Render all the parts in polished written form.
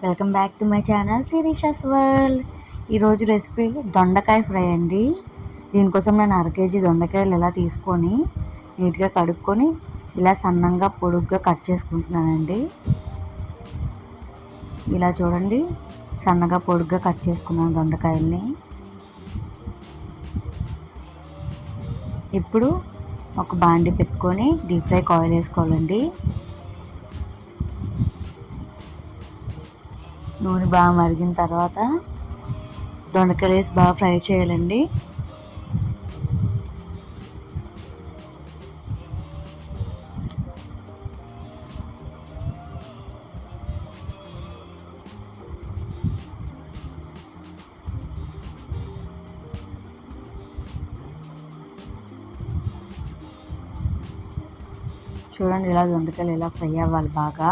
Welcome back to my channel Sirisha's world. ఈరోజు recipe దొండకాయ fry అండి. దీనికోసం నేను 1/2 kg దొండకాయలు ఇలా తీసుకొని నీట్గా కడుక్కొని ఇలా సన్నంగా పొడుగ్గా కట్ చేసుకుంటున్నానండి. ఇలా చూడండి, సన్నగా పొడుగ్గా కట్ చేసుకున్నాను దొండకాయల్ని. ఇప్పుడు ఒక బాండి పెట్టుకొని డీప్ ఫ్రైకి ఆయిల్ వేసుకోవాలండి. నూనె బాగా మరిగిన తర్వాత దొండకాయలు వేసి బాగా ఫ్రై చేయాలండి. చూడండి, ఇలా దొండకాయలు ఇలా ఫ్రై అవ్వాలి బాగా.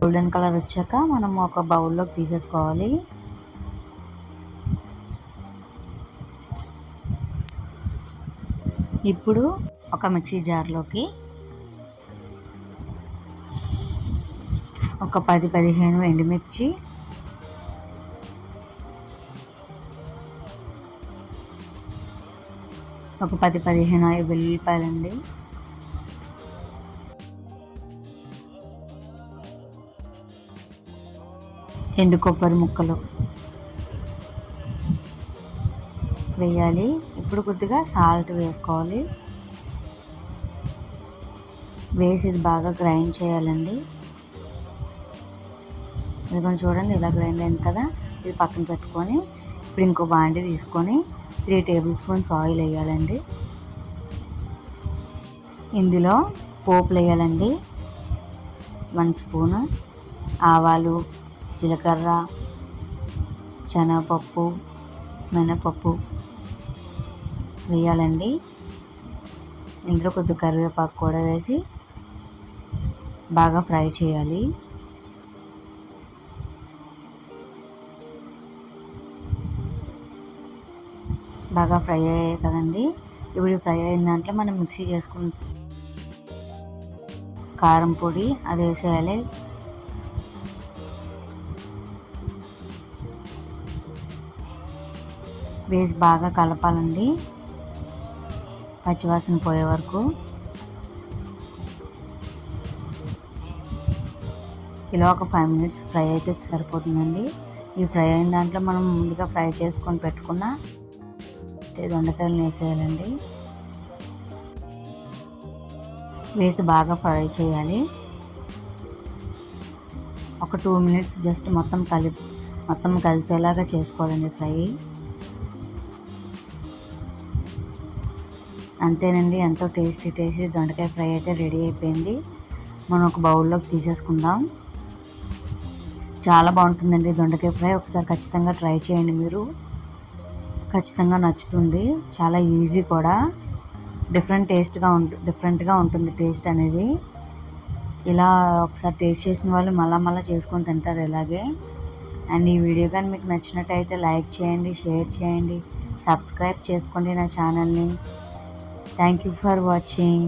గోల్డెన్ కలర్ వచ్చాక మనం ఒక బౌల్లోకి తీసేసుకోవాలి. ఇప్పుడు ఒక మిక్సీ జార్లోకి ఒక 10-15 ఎండుమిర్చి, ఒక 10-15 వెల్లుల్లిపాయలండి, ఎండు కొబ్బరి ముక్కలు వేయాలి. ఇప్పుడు కొద్దిగా సాల్ట్ వేసుకోవాలి. వేసి ఇది బాగా గ్రైండ్ చేయాలండి. ఇది చూడండి, ఇలా గ్రైండ్ అయింది కదా. ఇది పక్కన పెట్టుకొని ఇప్పుడు ఇంకో బాండి తీసుకొని 3 టేబుల్ స్పూన్స్ ఆయిల్ వేయాలండి. ఇందులో పోపులు వేయాలండి. 1 స్పూను ఆవాలు, జీలకర్ర, శనగపప్పు, మినపప్పు వేయాలండి. ఇందులో కొద్దిగా కరివేపాకు కూడా వేసి బాగా ఫ్రై చేయాలి. బాగా ఫ్రై అయ్యాయి కదండి. ఇప్పుడు ఫ్రై అయిన దాంట్లో మనం మిక్సీ చేసుకున్న కారం పొడి అది వేసేయాలి. వేసి బాగా కలపాలండి, పచ్చివాసన పోయే వరకు. ఇలా ఒక 5 minutes ఫ్రై అయితే సరిపోతుందండి. ఈ ఫ్రై అయిన దాంట్లో మనం ముందుగా ఫ్రై చేసుకొని పెట్టుకున్న దొండకాయలు వేసేయాలండి. వేసి బాగా ఫ్రై చేయాలి. ఒక 2 minutes జస్ట్ మొత్తం కలిసేలాగా చేసుకోవాలండి ఫ్రై. అంతేనండి, ఎంతో టేస్టీ దొండకాయ ఫ్రై అయితే రెడీ అయిపోయింది. మనం ఒక బౌల్లోకి తీసేసుకుందాం. చాలా బాగుంటుందండి దొండకాయ ఫ్రై. ఒకసారి ఖచ్చితంగా ట్రై చేయండి, మీరు ఖచ్చితంగా నచ్చుతుంది. చాలా ఈజీ కూడా, డిఫరెంట్గా ఉంటుంది టేస్ట్ అనేది. ఇలా ఒకసారి టేస్ట్ చేసిన వాళ్ళు మళ్ళా చేసుకొని తింటారు ఇలాగే. అండ్ ఈ వీడియో కానీ మీకు నచ్చినట్టయితే లైక్ చేయండి, షేర్ చేయండి, సబ్స్క్రైబ్ చేసుకోండి నా ఛానల్ని. Thank you for watching.